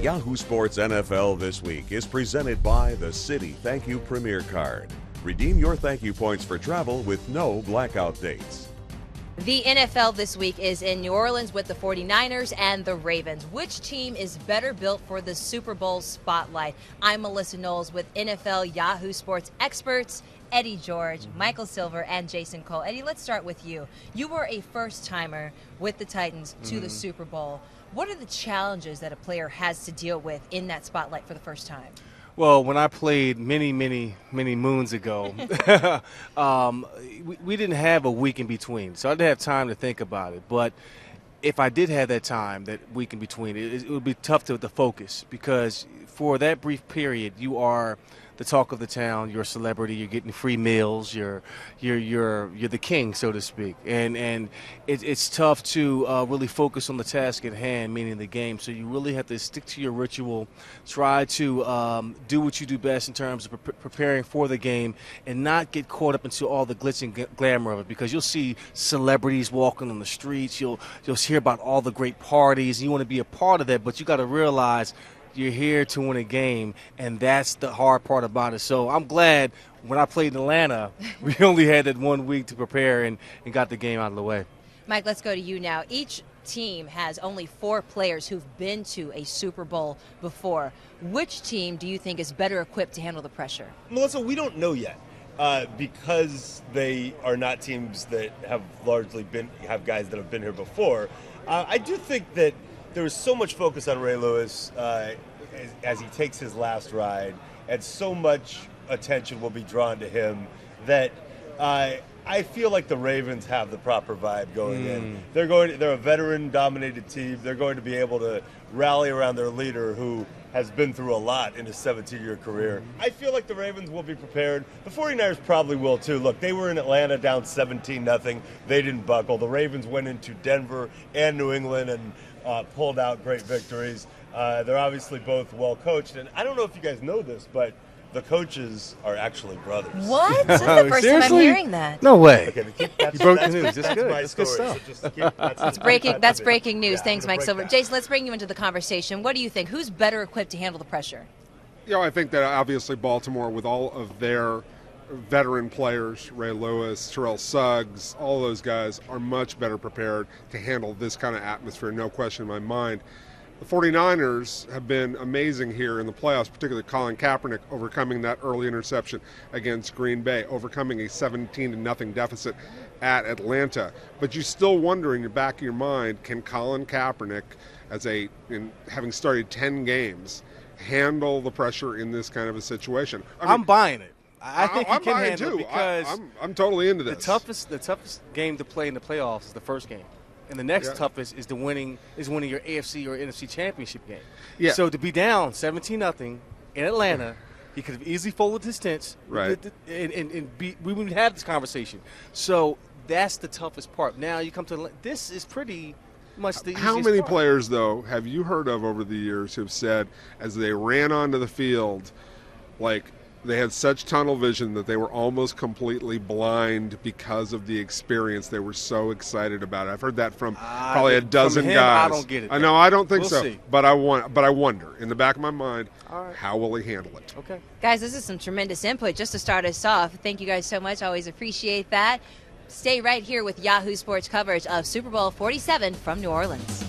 Yahoo Sports NFL This Week is presented by the Citi Thank You Premier Card. Redeem your thank you points for travel with no blackout dates. The NFL This Week is in New Orleans with the 49ers and the Ravens. Which team is better built for the Super Bowl spotlight? I'm Melissa Knowles with NFL Yahoo Sports experts Eddie George, Michael Silver, and Jason Cole. Eddie, let's start with you. You were a first-timer with the Titans to the Super Bowl. What are the challenges that a player has to deal with in that spotlight for the first time? Well, when I played many moons ago, we didn't have a week in between, so I didn't have time to think about it. But if I did have that time, that week in between, it would be tough to focus, because for that brief period, you are the talk of the town. You're a celebrity. You're getting free meals. You're the king, so to speak. And it's tough to really focus on the task at hand, meaning the game. So you really have to stick to your ritual. Try to do what you do best in terms of preparing for the game, and not get caught up into all the glitz and glamour of it. Because you'll see celebrities walking on the streets. You'll hear about all the great parties. And you want to be a part of that, but you got to realize you're here to win a game, and that's the hard part about it. So I'm glad when I played in Atlanta, we only had that 1 week to prepare and got the game out of the way. Mike, let's go to you now. Each team has only 4 players who've been to a Super Bowl before. Which team do you think is better equipped to handle the pressure? Melissa, we don't know yet. Because they are not teams that have largely have guys that have been here before. I do think that there is so much focus on Ray Lewis as he takes his last ride, and so much attention will be drawn to him that I feel like the Ravens have the proper vibe going in. They're a veteran-dominated team. They're going to be able to rally around their leader, who has been through a lot in his 17-year career. I feel like the Ravens will be prepared. The 49ers probably will too. Look, they were in Atlanta down 17-0. They didn't buckle. The Ravens went into Denver and New England and pulled out great victories. They're obviously both well coached, and I don't know if you guys know this, but the coaches are actually brothers. What? This is the first time I'm hearing that. No way. Okay, You broke the news. That's good. my That's good story, stuff. so just That's breaking news. Yeah, Thanks, I'm gonna Mike break Silver. that. Jason, let's bring you into the conversation. What do you think? Who's better equipped to handle the pressure? You know, I think that obviously Baltimore, with all of their veteran players, Ray Lewis, Terrell Suggs, all those guys are much better prepared to handle this kind of atmosphere, no question in my mind. The 49ers have been amazing here in the playoffs, particularly Colin Kaepernick overcoming that early interception against Green Bay, overcoming a 17-0 deficit at Atlanta. But you still wonder in the back of your mind, can Colin Kaepernick, having started 10 games, handle the pressure in this kind of a situation? I'm buying it. I think he I'm can buying handle too. it, because I'm totally into this. the toughest game to play in the playoffs is the first game. And the next toughest is winning your AFC or NFC championship game. Yeah. So to be down 17-0 in Atlanta, he could have easily folded his tents. Right. We wouldn't have this conversation. So that's the toughest part. Now you come to this is pretty much the easiest How many part. players, though, have you heard of over the years who have said, as they ran onto the field, like they had such tunnel vision that they were almost completely blind because of the experience? They were so excited about it. I've heard that from probably a dozen from him, guys. I don't get it. I know, I don't think We'll so. see. But I wonder in the back of my mind, All right. how will he handle it? Okay. Guys, this is some tremendous input just to start us off. Thank you guys so much. Always appreciate that. Stay right here with Yahoo Sports coverage of Super Bowl 47 from New Orleans.